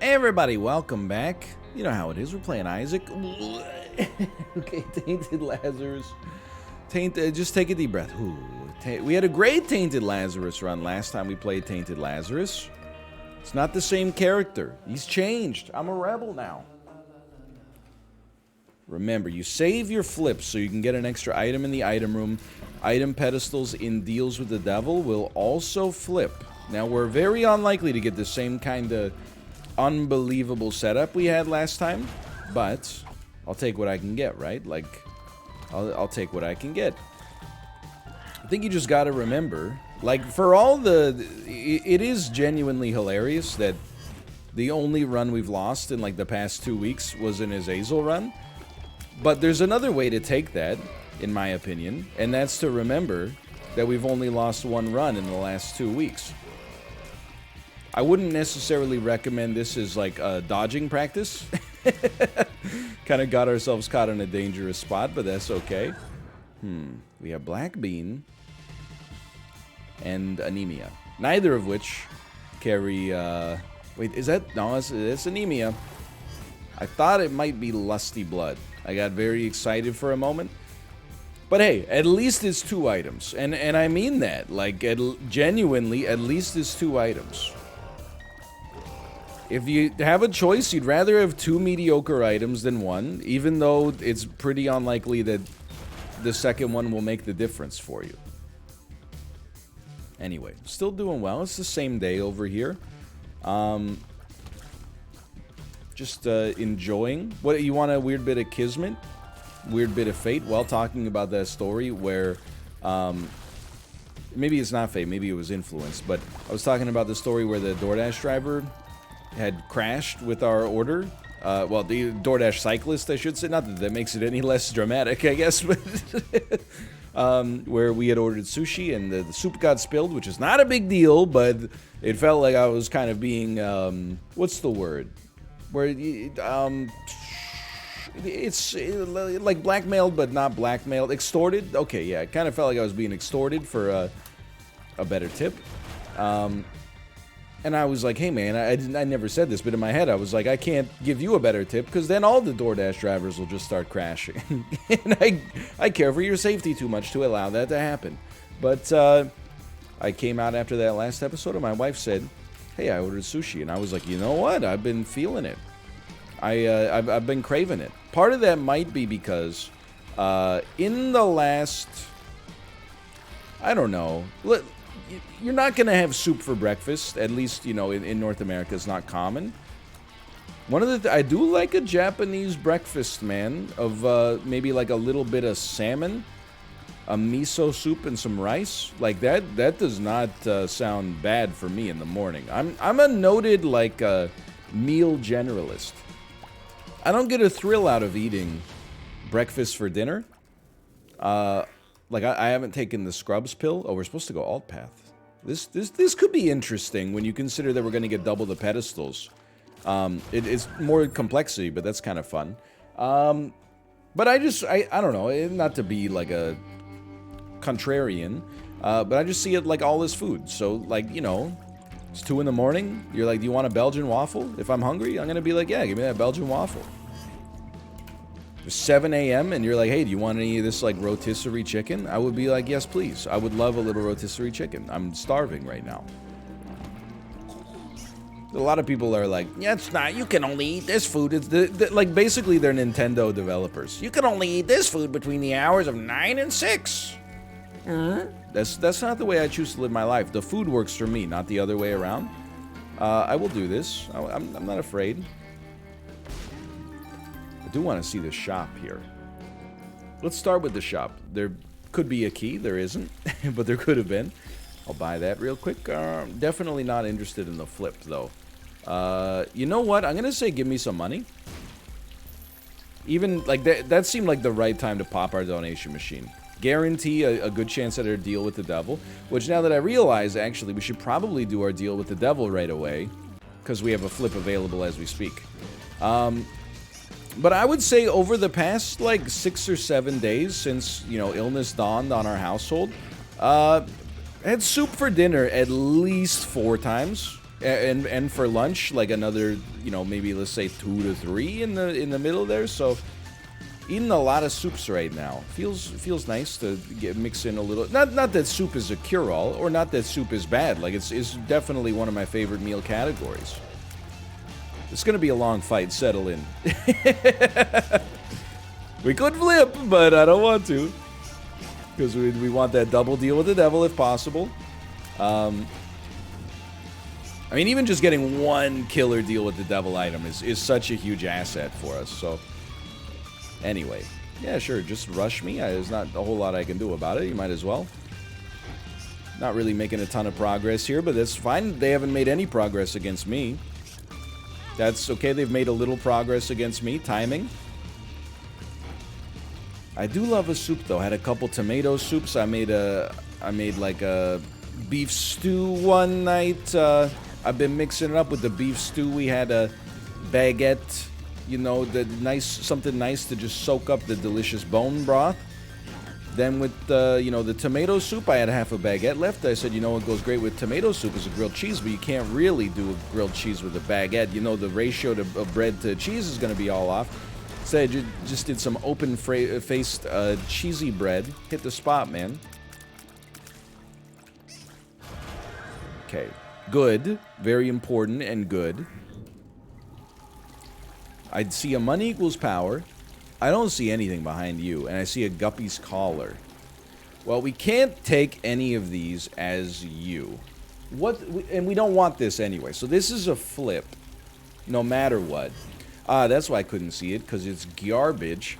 Hey everybody, welcome back. You know how it is, we're playing Isaac. Okay, Tainted Lazarus. Just take a deep breath. Ooh, we had a great Tainted Lazarus run last time we played Tainted Lazarus. It's not the same character. He's changed. I'm a rebel now. Remember, you save your flips so you can get an extra item in the item room. Item pedestals in Deals with the Devil will also flip. Now, we're very unlikely to get the same kind of unbelievable setup we had last time, but I'll take what I can get, right? Like, I'll take what I can get. I think you just gotta remember, like, for all it is genuinely hilarious that the only run we've lost in, like, the past 2 weeks was an Azazel run. But there's another way to take that, in my opinion, and that's to remember that we've only lost one run in the last 2 weeks. I wouldn't necessarily recommend this as, like, a dodging practice. Kind of got ourselves caught in a dangerous spot, but that's okay. We have Black Bean and Anemia. Neither of which carry, wait, is that? No, it's Anemia. I thought it might be Lusty Blood. I got very excited for a moment. But hey, at least it's 2 items. And I mean that. Like, genuinely, at least it's 2 items. If you have a choice, you'd rather have 2 mediocre items than 1, even though it's pretty unlikely that the second one will make the difference for you. Anyway, still doing well. It's the same day over here. Just enjoying. What, you want a weird bit of Kismet? Weird bit of fate? While talking about that story where, maybe it's not fate, maybe it was influence, but I was talking about the story where the DoorDash driver had crashed with our order. Well, the DoorDash cyclist, I should say. Not that that makes it any less dramatic, I guess, but where we had ordered sushi and the soup got spilled, which is not a big deal, but it felt like I was kind of being, what's the word? Where, it's like blackmailed, but not blackmailed. Extorted? Okay, yeah, it kind of felt like I was being extorted for a better tip. And I was like, hey man, I never said this, but in my head I was like, I can't give you a better tip because then all the DoorDash drivers will just start crashing. And I care for your safety too much to allow that to happen. But I came out after that last episode and my wife said, hey, I ordered sushi. And I was like, you know what? I've been feeling it. I've been craving it. Part of that might be because in the last, I don't know, you're not going to have soup for breakfast. At least, you know, in North America, it's not common. One of the I do like a Japanese breakfast, man, of maybe like a little bit of salmon, a miso soup, and some rice. Like that does not sound bad for me in the morning. I'm a noted like meal generalist. I don't get a thrill out of eating breakfast for dinner. Like, I haven't taken the Scrubs pill. Oh, we're supposed to go alt path. This could be interesting when you consider that we're going to get double the pedestals. It's more complexity, but that's kind of fun. But I don't know, not to be like a contrarian, but I just see it like all as food. So, like, you know, it's 2 in the morning. You're like, do you want a Belgian waffle? If I'm hungry, I'm going to be like, yeah, give me that Belgian waffle. 7 a.m. and you're like, hey, do you want any of this, like, rotisserie chicken? I would be like, yes, please. I would love a little rotisserie chicken. I'm starving right now. A lot of people are like, yeah, it's not. You can only eat this food. It's like, basically, they're Nintendo developers. You can only eat this food between the hours of 9 and 6. That's not the way I choose to live my life. The food works for me, not the other way around. I will do this. I'm not afraid. I do want to see the shop here. Let's start with the shop. There could be a key. There isn't, but there could have been. I'll buy that real quick. Definitely not interested in the flip, though. You know what? I'm going to say give me some money. Even, like, that seemed like the right time to pop our donation machine. Guarantee a good chance at our deal with the devil, which now that I realize, actually, we should probably do our deal with the devil right away, because we have a flip available as we speak. But I would say over the past, like, 6 or 7 days since, you know, illness dawned on our household, I had soup for dinner at least 4 times. And for lunch, like another, you know, maybe let's say 2 to 3 in the middle there. So eating a lot of soups right now. Feels nice to mix in a little. Not that soup is a cure-all, or not that soup is bad. Like it's definitely one of my favorite meal categories. It's gonna be a long fight. Settle in. We could flip, but I don't want to, because we want that double deal with the devil if possible. I mean, even just getting one killer deal with the devil item is such a huge asset for us. So anyway, yeah, sure, just rush me. There's not a whole lot I can do about it. You might as well. Not really making a ton of progress here, but that's fine. They haven't made any progress against me. That's okay. They've made a little progress against me. Timing. I do love a soup, though. I had a couple tomato soups. I made like a beef stew one night. I've been mixing it up with the beef stew. We had a baguette, you know, something nice to just soak up the delicious bone broth. Then with you know, the tomato soup, I had half a baguette left. I said, you know what goes great with tomato soup is a grilled cheese, but you can't really do a grilled cheese with a baguette. You know, the ratio of bread to cheese is going to be all off. So I just did some open-faced cheesy bread. Hit the spot, man. Okay. Good. Very important and good. I see a money equals power. I don't see anything behind you, and I see a guppy's collar. Well, we can't take any of these as you. And we don't want this anyway. So this is a flip, no matter what. That's why I couldn't see it, because it's garbage.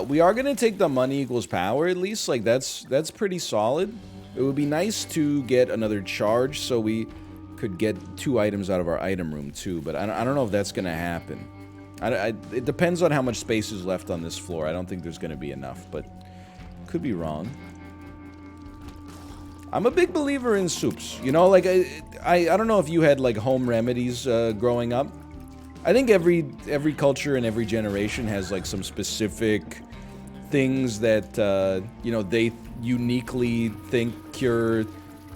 We are going to take the money equals power, at least. Like, that's pretty solid. It would be nice to get another charge, so we could get 2 items out of our item room, too. But I don't know if that's going to happen. It depends on how much space is left on this floor. I don't think there's going to be enough, but could be wrong. I'm a big believer in soups. You know, like, I don't know if you had, like, home remedies growing up. I think every culture and every generation has, like, some specific things that, you know, they uniquely think cure,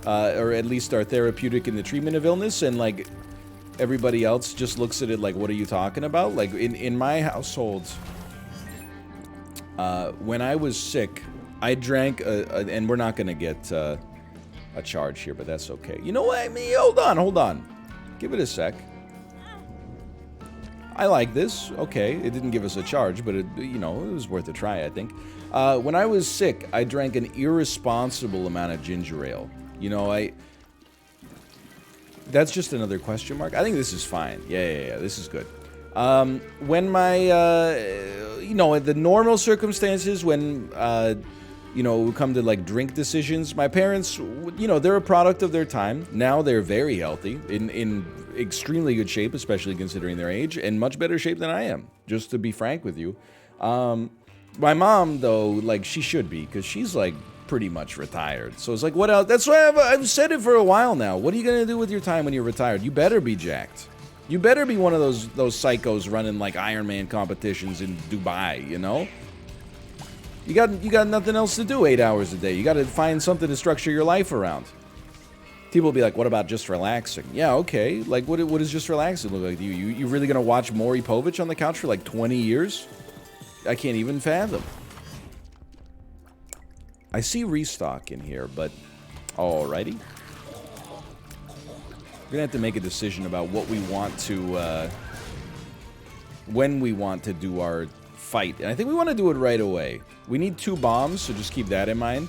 or at least are therapeutic in the treatment of illness, and, like, everybody else just looks at it like, what are you talking about? Like, in my household, when I was sick, I drank, and we're not going to get a charge here, but that's okay. You know what I mean? Hold on. Give it a sec. I like this. Okay, it didn't give us a charge, but you know, it was worth a try, I think. When I was sick, I drank an irresponsible amount of ginger ale. You know, that's just another question mark. I think this is fine. Yeah, this is good. When my, you know, the normal circumstances, when, you know, we come to, like, drink decisions, my parents, you know, they're a product of their time. Now they're very healthy, in extremely good shape, especially considering their age, and much better shape than I am, just to be frank with you. My mom, though, like, she should be, because she's, like, pretty much retired. So it's like, what else? That's why I've said it for a while now. What are you going to do with your time when you're retired? You better be jacked. You better be one of those psychos running, like, Ironman competitions in Dubai, you know? You got nothing else to do 8 hours a day. You got to find something to structure your life around. People will be like, what about just relaxing? Yeah, okay. Like, what does just relaxing look like to you? You really going to watch Maury Povich on the couch for, like, 20 years? I can't even fathom. I see restock in here, but alrighty. We're going to have to make a decision about what we want to, when we want to do our fight. And I think we want to do it right away. We need 2 bombs, so just keep that in mind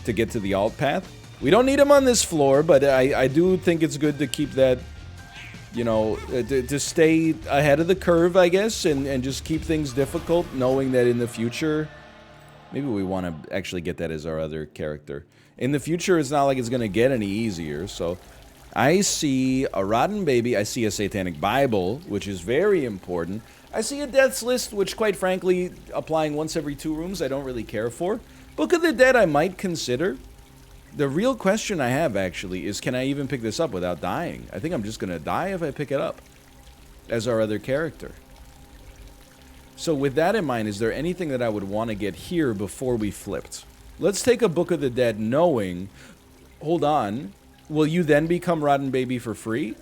to get to the alt path. We don't need them on this floor, but I do think it's good to keep that, you know, to stay ahead of the curve, I guess, and just keep things difficult, knowing that in the future, maybe we want to actually get that as our other character. In the future, it's not like it's going to get any easier, so I see a rotten baby, I see a satanic Bible, which is very important. I see a death's list, which, quite frankly, applying once every 2 rooms, I don't really care for. Book of the Dead, I might consider. The real question I have, actually, is can I even pick this up without dying? I think I'm just going to die if I pick it up as our other character. So with that in mind, is there anything that I would want to get here before we flipped? Let's take a Book of the Dead knowing... Hold on. Will you then become Rotten Baby for free?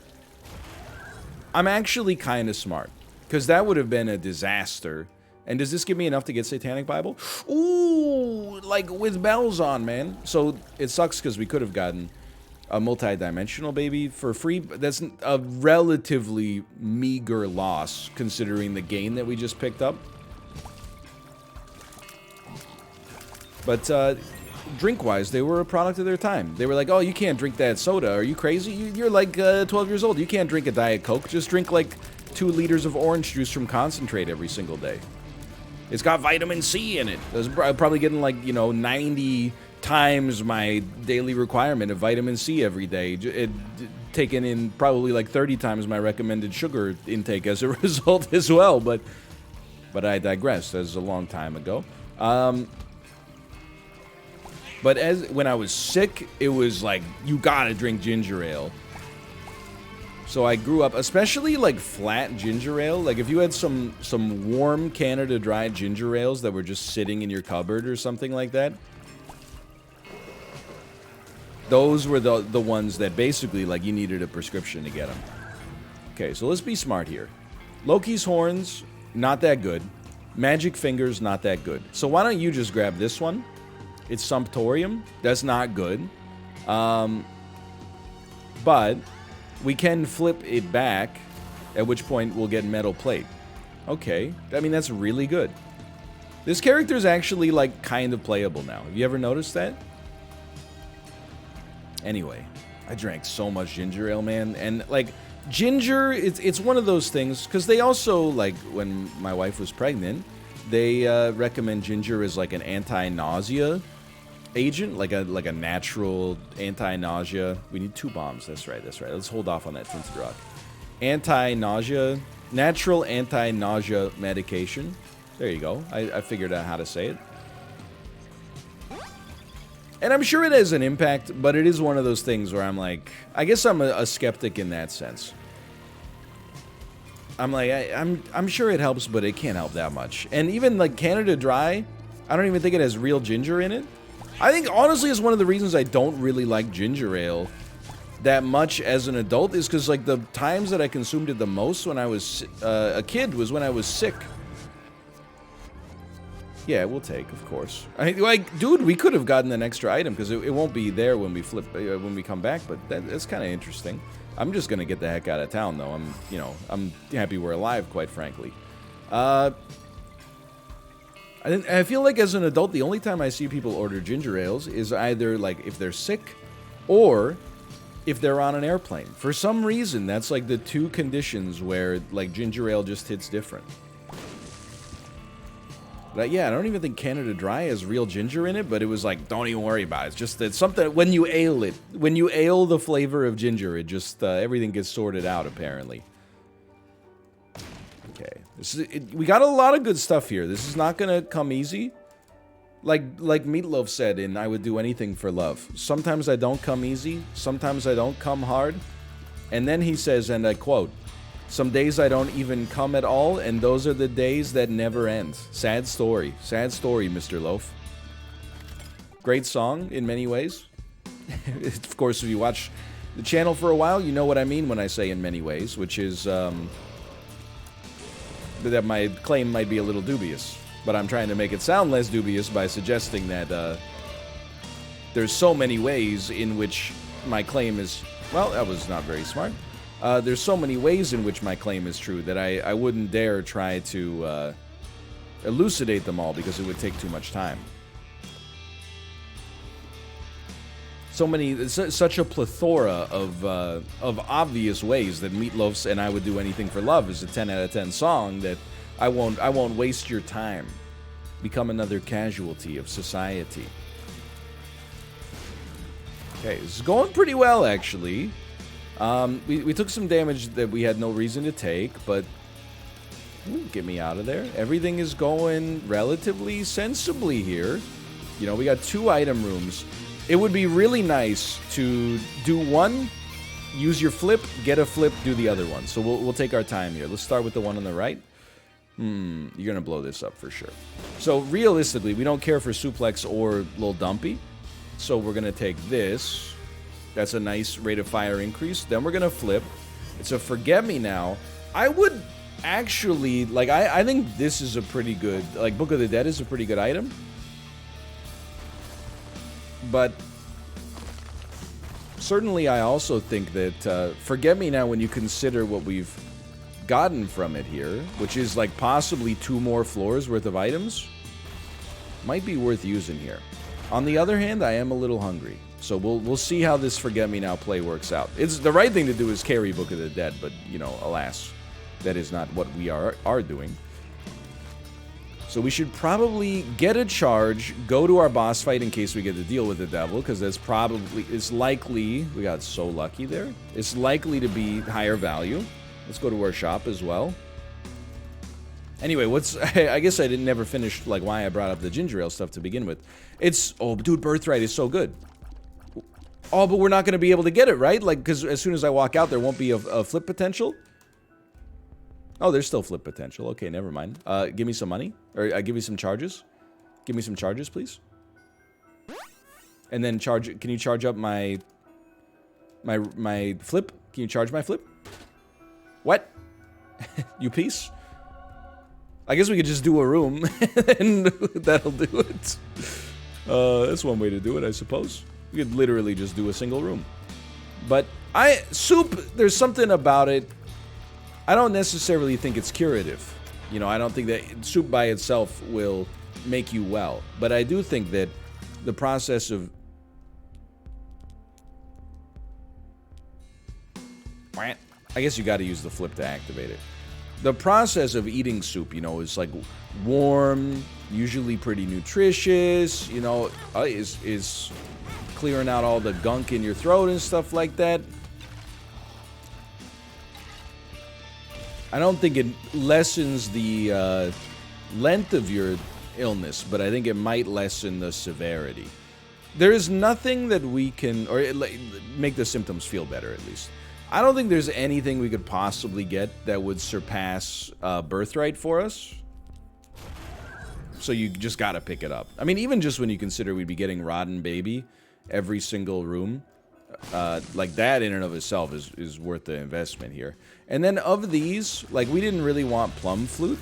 I'm actually kind of smart, because that would have been a disaster. And does this give me enough to get Satanic Bible? Ooh, like with bells on, man. So it sucks because we could have gotten a multi-dimensional baby for free. But that's a relatively meager loss considering the gain that we just picked up. But drink-wise, they were a product of their time. They were like, oh, you can't drink that soda. Are you crazy? You're like 12 years old. You can't drink a Diet Coke. Just drink like 2 liters of orange juice from concentrate every single day. It's got vitamin C in it. I was probably getting like, 90 times my daily requirement of vitamin C every day. Taken in probably like 30 times my recommended sugar intake as a result as well. But I digress. That was a long time ago. But when I was sick, it was like, you gotta drink ginger ale. So I grew up, especially like flat ginger ale. Like if you had some warm Canada Dry ginger ales that were just sitting in your cupboard or something like that. Those were the ones that basically like you needed a prescription to get them. Okay, so let's be smart here. Loki's horns, not that good. Magic fingers, not that good. So why don't you just grab this one? It's Sumptorium. That's not good. But we can flip it back, at which point we'll get metal plate. Okay. I mean, that's really good. This character is actually, like, kind of playable now. Have you ever noticed that? Anyway, I drank so much ginger ale, man. And, like, ginger, it's one of those things, because they also, like, when my wife was pregnant, they recommend ginger as, like, an anti-nausea agent, like a natural anti-nausea. We need 2 bombs. That's right. Let's hold off on that tinted rock. Natural anti-nausea medication. There you go. I figured out how to say it. And I'm sure it has an impact, but it is one of those things where I'm like, I guess I'm a skeptic in that sense. I'm like, I'm sure it helps, but it can't help that much. And even like Canada Dry, I don't even think it has real ginger in it. I think, honestly, is one of the reasons I don't really like ginger ale that much as an adult is because, like, the times that I consumed it the most when I was a kid was when I was sick. Yeah, we'll take, of course. Like, dude, we could have gotten an extra item because it won't be there when we when we come back, but that's kind of interesting. I'm just going to get the heck out of town, though. I'm happy we're alive, quite frankly. I feel like as an adult, the only time I see people order ginger ales is either, like, if they're sick or if they're on an airplane. For some reason, that's, like, the 2 conditions where, like, ginger ale just hits different. But, yeah, I don't even think Canada Dry has real ginger in it, but it was like, don't even worry about it. It's just that something, when you ale it, when you ale the flavor of ginger, it just, everything gets sorted out, apparently. Okay, we got a lot of good stuff here. This is not gonna come easy. Like Meatloaf said in I Would Do Anything for Love. Sometimes I don't come easy, sometimes I don't come hard. And then he says, and I quote, some days I don't even come at all, and those are the days that never end. Sad story, Mr. Loaf. Great song in many ways. Of course, if you watch the channel for a while, you know what I mean when I say in many ways, which is, that my claim might be a little dubious, but I'm trying to make it sound less dubious by suggesting that there's so many ways in which my claim is, well, that was not very smart. There's so many ways in which my claim is true that I wouldn't dare try to elucidate them all because it would take too much time. Such a plethora of obvious ways that Meatloaf's and I Would Do Anything for Love is a 10 out of 10 song that I won't waste your time. Become another casualty of society. Okay, this is going pretty well, actually. We took some damage that we had no reason to take, but get me out of there. Everything is going relatively sensibly here. You know, we got 2 item rooms. It would be really nice to do one, use your flip, get a flip, do the other one. So we'll take our time here. Let's start with the one on the right. You're going to blow this up for sure. So realistically, we don't care for suplex or Lil Dumpy. So we're going to take this. That's a nice rate of fire increase. Then we're going to flip. It's a forget-me-now. I would actually, like, I think this is a pretty good, like, Book of the Dead is a pretty good item. But certainly I also think that forget-me-now, when you consider what we've gotten from it here, which is like possibly 2 more floors worth of items, might be worth using here. On the other hand, I am a little hungry. So we'll see how this forget-me-now play works out. It's the right thing to do is carry Book of the Dead, but, you know, alas, that is not what we are doing. So we should probably get a charge, go to our boss fight in case we get to deal with the devil, because that's probably, it's likely, we got so lucky there, it's likely to be higher value. Let's go to our shop as well. Anyway, I guess I didn't never finish, like, why I brought up the ginger ale stuff to begin with. It's, oh, dude, Birthright is so good. Oh, but we're not going to be able to get it, right? Like, because as soon as I walk out, there won't be a flip potential. Oh, there's still flip potential. Okay, never mind. Give me some money. Or give me some charges. Give me some charges, please. And then charge, can you charge up my flip? Can you charge my flip? What? You piece? I guess we could just do a room, and that'll do it. That's one way to do it, I suppose. We could literally just do a single room. But soup, there's something about it. I don't necessarily think it's curative. You know, I don't think that soup by itself will make you well. But I do think that the process of... I guess you got to use the flip to activate it. The process of eating soup, you know, is like warm, usually pretty nutritious, you know, is clearing out all the gunk in your throat and stuff like that. I don't think it lessens the length of your illness, but I think it might lessen the severity. There is nothing that we can, or make the symptoms feel better at least. I don't think there's anything we could possibly get that would surpass Birthright for us. So you just gotta pick it up. I mean, even just when you consider we'd be getting Rotten Baby every single room, like that in and of itself is worth the investment here. And then of these, like, we didn't really want Plum Flute.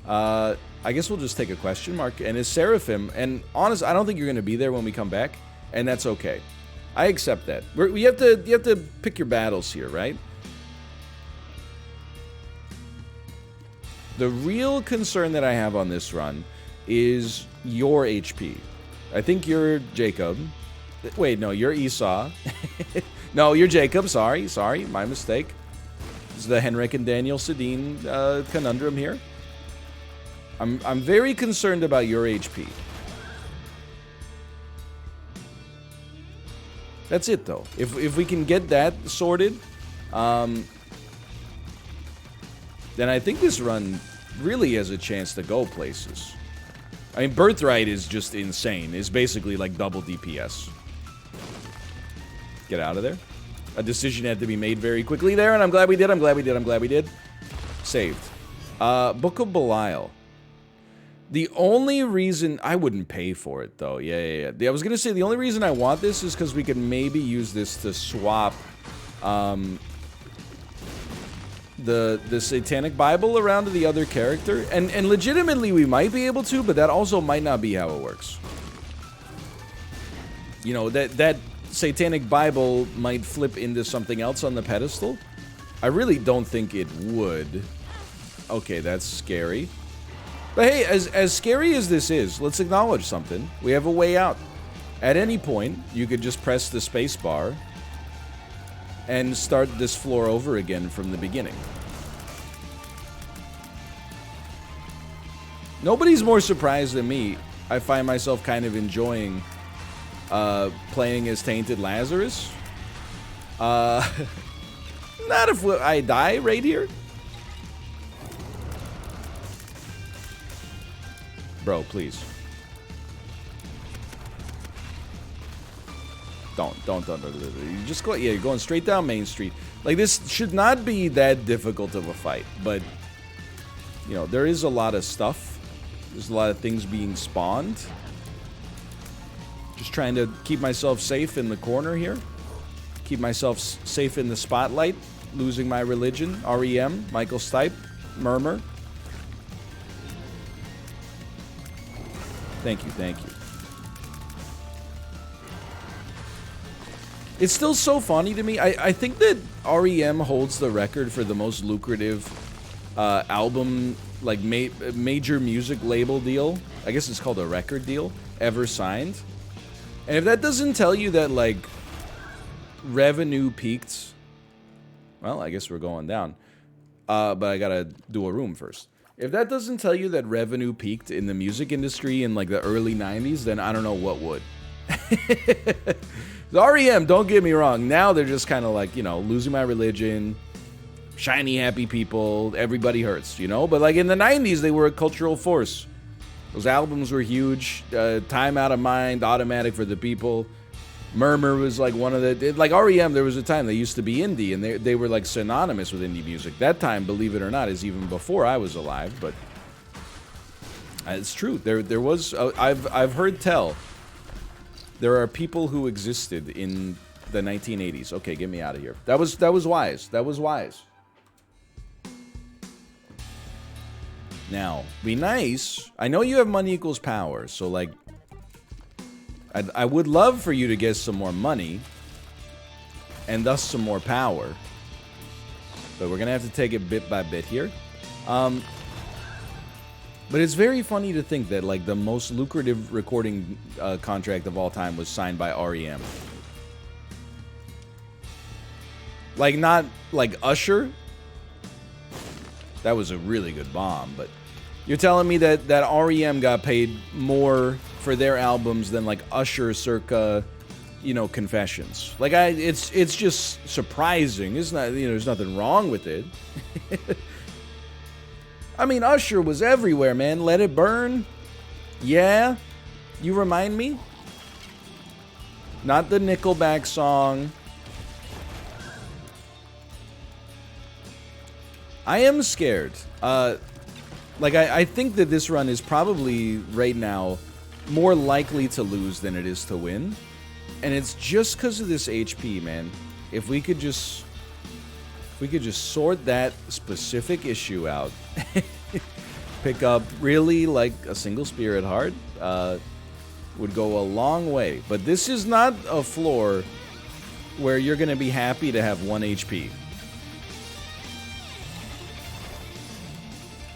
I guess we'll just take a question mark. And it's Seraphim. And honest, I don't think you're gonna be there when we come back, and that's okay. I accept that. You have to pick your battles here, right? The real concern that I have on this run is your HP. I think you're Jacob. Wait, no, you're Esau. No, you're Jacob. Sorry, my mistake. This is the Henrik and Daniel Sedin conundrum here. I'm very concerned about your HP. That's it, though. If we can get that sorted, then I think this run really has a chance to go places. I mean, Birthright is just insane. It's basically like double DPS. Get out of there. A decision had to be made very quickly there, and I'm glad we did, I'm glad we did. Saved. Book of Belial. The only reason... I wouldn't pay for it, though. Yeah. I was gonna say, the only reason I want this is because we could maybe use this to swap the Satanic Bible around to the other character. And legitimately, we might be able to, but that also might not be how it works. You know, that Satanic Bible might flip into something else on the pedestal. I really don't think it would. Okay, that's scary. But hey, as scary as this is, let's acknowledge something. We have a way out. At any point, you could just press the space bar and start this floor over again from the beginning. Nobody's more surprised than me. I find myself kind of enjoying playing as Tainted Lazarus. Not if I die right here. Bro, please. Don't. You just go, yeah, you're going straight down Main Street. Like, this should not be that difficult of a fight, but, you know, there is a lot of stuff. There's a lot of things being spawned. Just trying to keep myself safe in the corner here. Keep myself safe in the spotlight. Losing My Religion. REM. Michael Stipe. Murmur. Thank you, thank you. It's still so funny to me. I think that REM holds the record for the most lucrative album, like major music label deal. I guess it's called a record deal ever signed. And if that doesn't tell you that, like, revenue peaked, well, I guess we're going down. But I gotta do a room first. If that doesn't tell you that revenue peaked in the music industry in, like, the early 90s, then I don't know what would. The REM, don't get me wrong, now they're just kind of like, you know, Losing My Religion, Shiny Happy People, Everybody Hurts, you know? But, like, in the 90s, they were a cultural force. Those albums were huge. Time Out of Mind, Automatic for the People. Murmur was, like, one of the... Like, REM, there was a time they used to be indie, and they were, like, synonymous with indie music. That time, believe it or not, is even before I was alive, but... It's true. There was... I've heard tell... There are people who existed in the 1980s. Okay, get me out of here. That was wise. That was wise. Now, be nice. I know you have money equals power, so, like, I would love for you to get some more money, and thus some more power. But we're gonna have to take it bit by bit here. But it's very funny to think that, like, the most lucrative recording contract of all time was signed by REM. Like, not, like, Usher. That was a really good bomb, but... You're telling me that REM got paid more for their albums than, like, Usher circa, you know, Confessions. Like, it's just surprising. It's not, you know, there's nothing wrong with it. I mean, Usher was everywhere, man. Let It Burn. Yeah. You remind me? Not the Nickelback song. I am scared. Like, I think that this run is probably, right now, more likely to lose than it is to win. And it's just because of this HP, man. If we could just sort that specific issue out, pick up really, like, a single Spirit Heart, would go a long way. But this is not a floor where you're going to be happy to have 1 HP.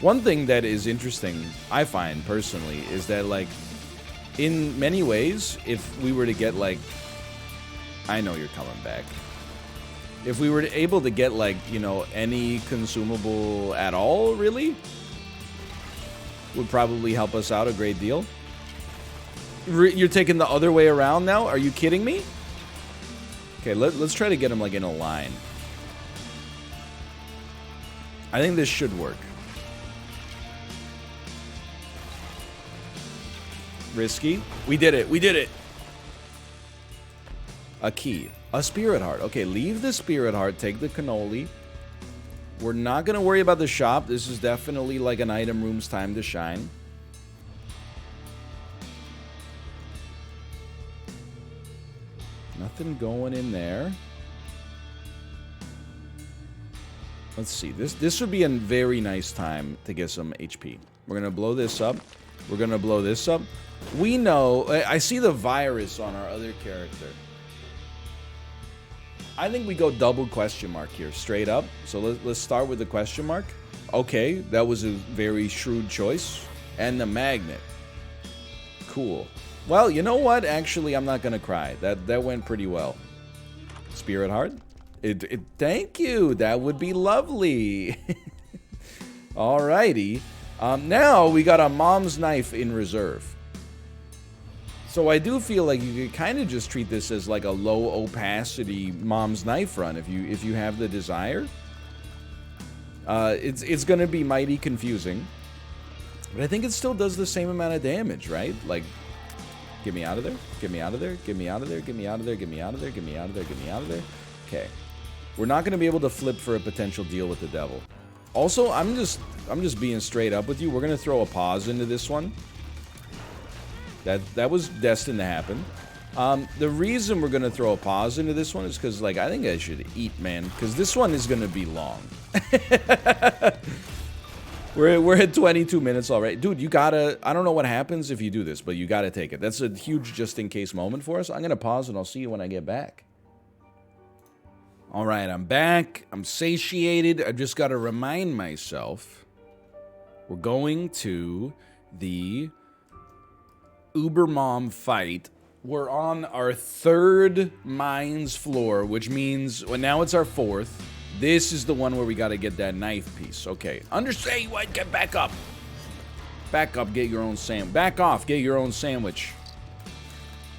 One thing that is interesting, I find, personally, is that, like, in many ways, if we were to get, like... I know you're coming back. If we were able to get, like, you know, any consumable at all, really, would probably help us out a great deal. You're taking the other way around now? Are you kidding me? Okay, let's try to get him, like, in a line. I think this should work. Risky. We did it. We did it. A key. A Spirit Heart. Okay, leave the Spirit Heart. Take the cannoli. We're not going to worry about the shop. This is definitely like an item room's time to shine. Nothing going in there. Let's see. This would be a very nice time to get some HP. We're going to blow this up. We're going to blow this up. We know... I see the virus on our other character. I think we go double question mark here, straight up. So let's start with the question mark. Okay, that was a very shrewd choice. And the magnet. Cool. Well, you know what? Actually, I'm not going to cry. That went pretty well. Spirit Heart? Thank you. That would be lovely. Alrighty. Now we got a Mom's Knife in reserve. So I do feel like you could kind of just treat this as like a low opacity Mom's Knife run if you have the desire. It's going to be mighty confusing. But I think it still does the same amount of damage, right? Like, get me out of there. Get me out of there. Get me out of there. Get me out of there. Get me out of there. Get me out of there. Get me out of there. Okay. We're not going to be able to flip for a potential deal with the devil. Also, I'm just being straight up with you. We're going to throw a pause into this one. That was destined to happen. The reason we're going to throw a pause into this one is because, like, I think I should eat, man. Because this one is going to be long. We're at 22 minutes already. Dude, you gotta... I don't know what happens if you do this, but you gotta take it. That's a huge just-in-case moment for us. I'm going to pause, and I'll see you when I get back. All right, I'm back. I'm satiated. I just got to remind myself we're going to the Uber Mom fight. We're on our 3rd mines floor, which means, well, now it's our 4th. This is the one where we got to get that knife piece. Okay, understand what? Get back up. Back up, get your own sandwich. Back off, get your own sandwich.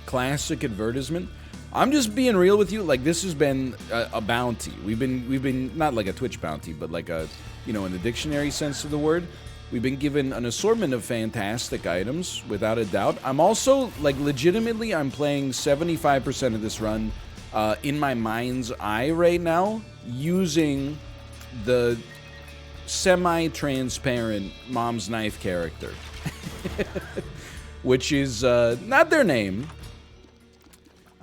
Classic advertisement. I'm just being real with you. Like, this has been a bounty. We've been not like a Twitch bounty, but like a, you know, in the dictionary sense of the word. We've been given an assortment of fantastic items, without a doubt. I'm also, like, legitimately, I'm playing 75% of this run in my mind's eye right now, using the semi-transparent Mom's Knife character. Which is not their name.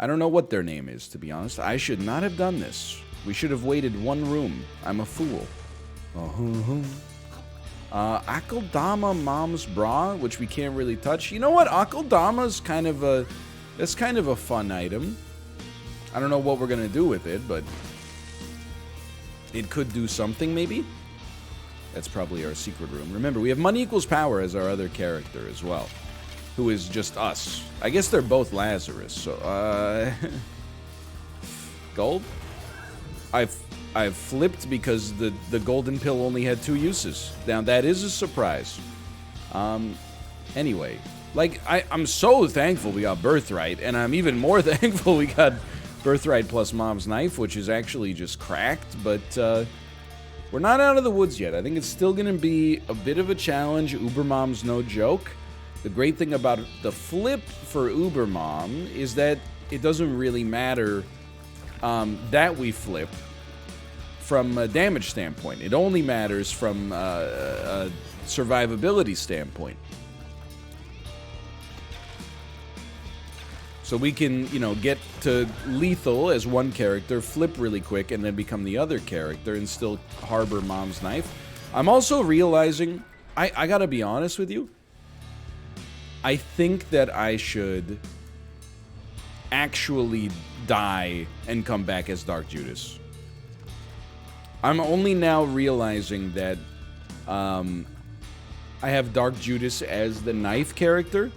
I don't know what their name is, to be honest. I should not have done this. We should have waited one room. I'm a fool. Akeldama Mom's Bra, which we can't really touch. You know what? Akeldama's kind of a... That's kind of a fun item. I don't know what we're going to do with it, but... It could do something, maybe? That's probably our secret room. Remember, we have Money Equals Power as our other character as well. Who is just us. I guess they're both Lazarus, so, Gold? I've flipped because the golden pill only had 2 uses. Now, that is a surprise. Anyway. Like, I'm so thankful we got Birthright, and I'm even more thankful we got Birthright plus Mom's Knife, which is actually just cracked, but, we're not out of the woods yet. I think it's still gonna be a bit of a challenge. Uber Mom's no joke. The great thing about the flip for Uber Mom is that it doesn't really matter that we flip from a damage standpoint. It only matters from a survivability standpoint. So we can, you know, get to lethal as one character, flip really quick, and then become the other character and still harbor Mom's Knife. I'm also realizing, I gotta be honest with you, I think that I should actually die and come back as Dark Judas. I'm only now realizing that I have Dark Judas as the knife character.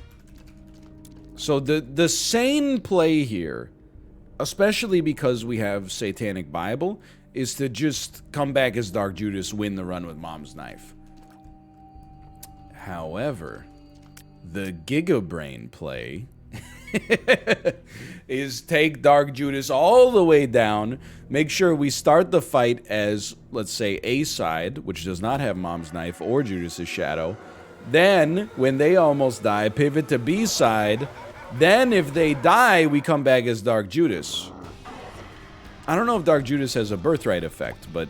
So the sane play here, especially because we have Satanic Bible, is to just come back as Dark Judas, win the run with Mom's Knife. However, the Gigabrain play is take Dark Judas all the way down, make sure we start the fight as, let's say, A side, which does not have Mom's Knife or Judas's Shadow. Then, when they almost die, pivot to B side. Then, if they die, we come back as Dark Judas. I don't know if Dark Judas has a birthright effect, but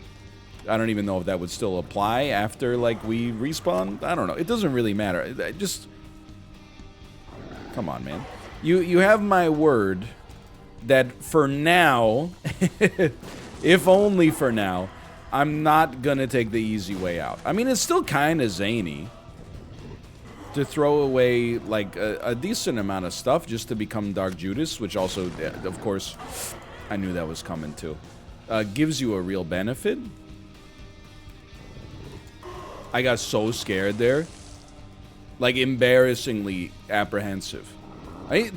I don't even know if that would still apply after, like, we respawn. I don't know. It doesn't really matter. Just... Come on, man. You have my word that for now, if only for now, I'm not gonna take the easy way out. I mean, it's still kind of zany to throw away, like, a decent amount of stuff just to become Dark Judas, which also, of course, I knew that was coming too. Gives you a real benefit. I got so scared there. Like, embarrassingly apprehensive.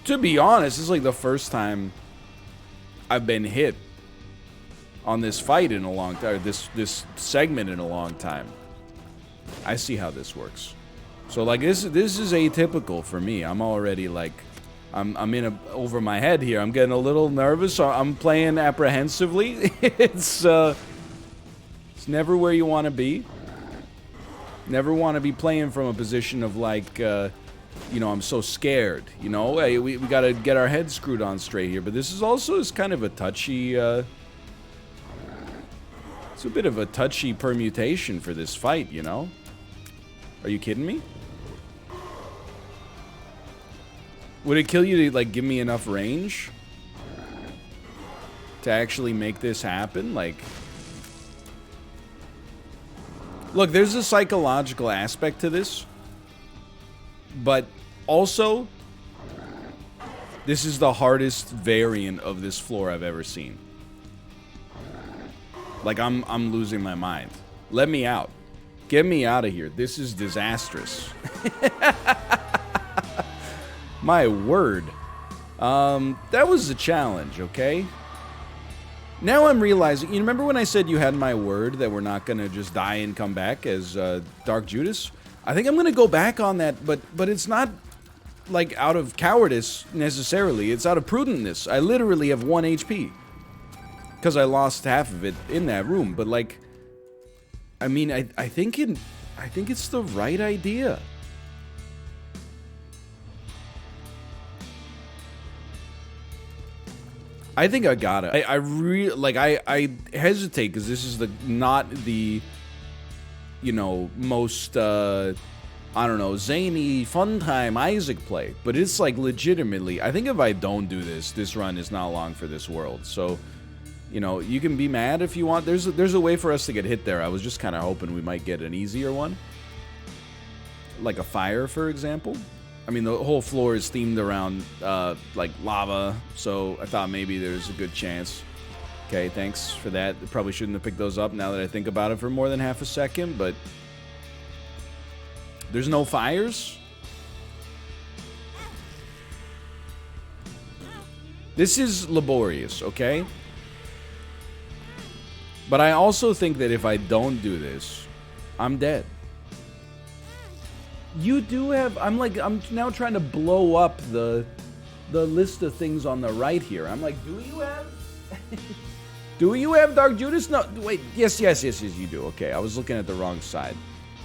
To be honest, this is like the first time I've been hit on this fight in a long time, or this segment in a long time. I see how this works. So, like, this is atypical for me. I'm already, like, I'm in over my head here. I'm getting a little nervous. So I'm playing apprehensively. It's never where you want to be. Never want to be playing from a position of, like, you know, I'm so scared, you know? Hey, we got to get our heads screwed on straight here. But this is also kind of a touchy, it's a bit of a touchy permutation for this fight, you know? Are you kidding me? Would it kill you to, like, give me enough range to actually make this happen? Like, look, there's a psychological aspect to this, but also, this is the hardest variant of this floor I've ever seen. Like, I'm losing my mind. Let me out. Get me out of here. This is disastrous. My word. That was a challenge, okay? Now I'm realizing, you remember when I said you had my word that we're not gonna just die and come back as Dark Judas? I think I'm gonna go back on that, but it's not like out of cowardice necessarily. It's out of prudentness. I literally have 1 HP because I lost half of it in that room. But like, I mean, I think it's the right idea. I think I got it. I really, like, I hesitate because this is not the, you know, most, I don't know, zany, fun time Isaac play. But it's, like, legitimately, I think if I don't do this, this run is not long for this world. So, you know, you can be mad if you want. There's a way for us to get hit there. I was just kind of hoping we might get an easier one. Like a fire, for example. I mean, the whole floor is themed around, like, lava, so I thought maybe there's a good chance. Okay, thanks for that. Probably shouldn't have picked those up now that I think about it for more than half a second, but there's no fires? This is laborious, okay? But I also think that if I don't do this, I'm dead. You do have, I'm now trying to blow up the list of things on the right here. I'm like, do you have, do you have Dark Judas? No, wait, yes, you do. Okay, I was looking at the wrong side.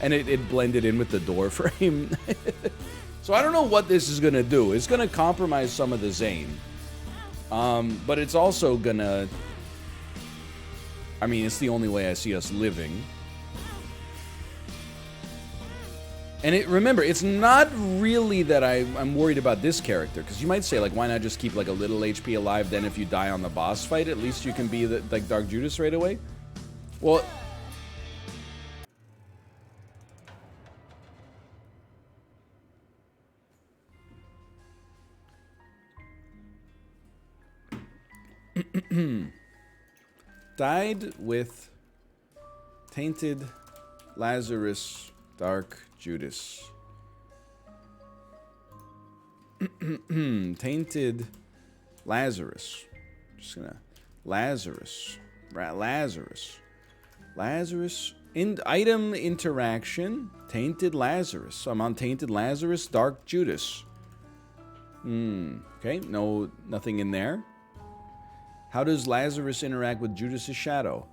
And it blended in with the door frame. So I don't know what this is gonna do. It's gonna compromise some of the Zane. But it's also gonna, I mean, it's the only way I see us living. And remember, it's not really that I'm worried about this character, because you might say, like, why not just keep, like, a little HP alive, then if you die on the boss fight, at least you can be, like, Dark Judas right away? Well... Died with Tainted Lazarus Dark Judas. Tainted Lazarus. Just gonna Lazarus. Item interaction. Tainted Lazarus. So I'm on Tainted Lazarus Dark Judas. Okay, nothing in there. How does Lazarus interact with Judas's shadow?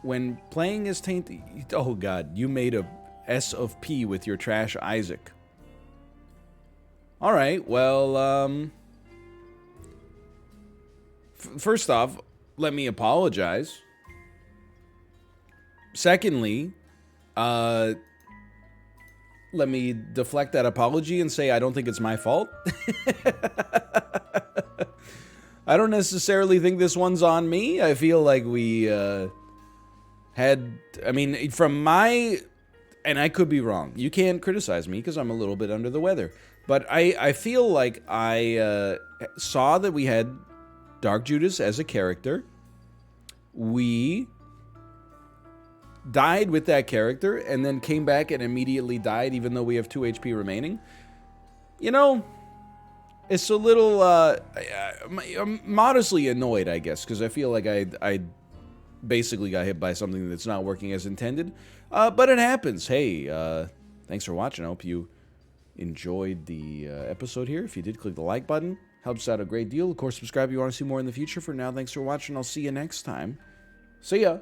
When playing as Tainted... Oh god, you made a S of P with your trash Isaac. Alright, well, first off, let me apologize. Secondly, let me deflect that apology and say I don't think it's my fault. I don't necessarily think this one's on me. I feel like we, had... I mean, from my... And I could be wrong. You can't criticize me because I'm a little bit under the weather. But I feel like I saw that we had Dark Judas as a character. We died with that character and then came back and immediately died even though we have 2 HP remaining. You know, it's a little, I'm modestly annoyed, I guess, because I feel like I basically got hit by something that's not working as intended. But it happens. Hey, thanks for watching. I hope you enjoyed the episode here. If you did, click the like button. Helps out a great deal. Of course, subscribe if you want to see more in the future. For now, thanks for watching. I'll see you next time. See ya.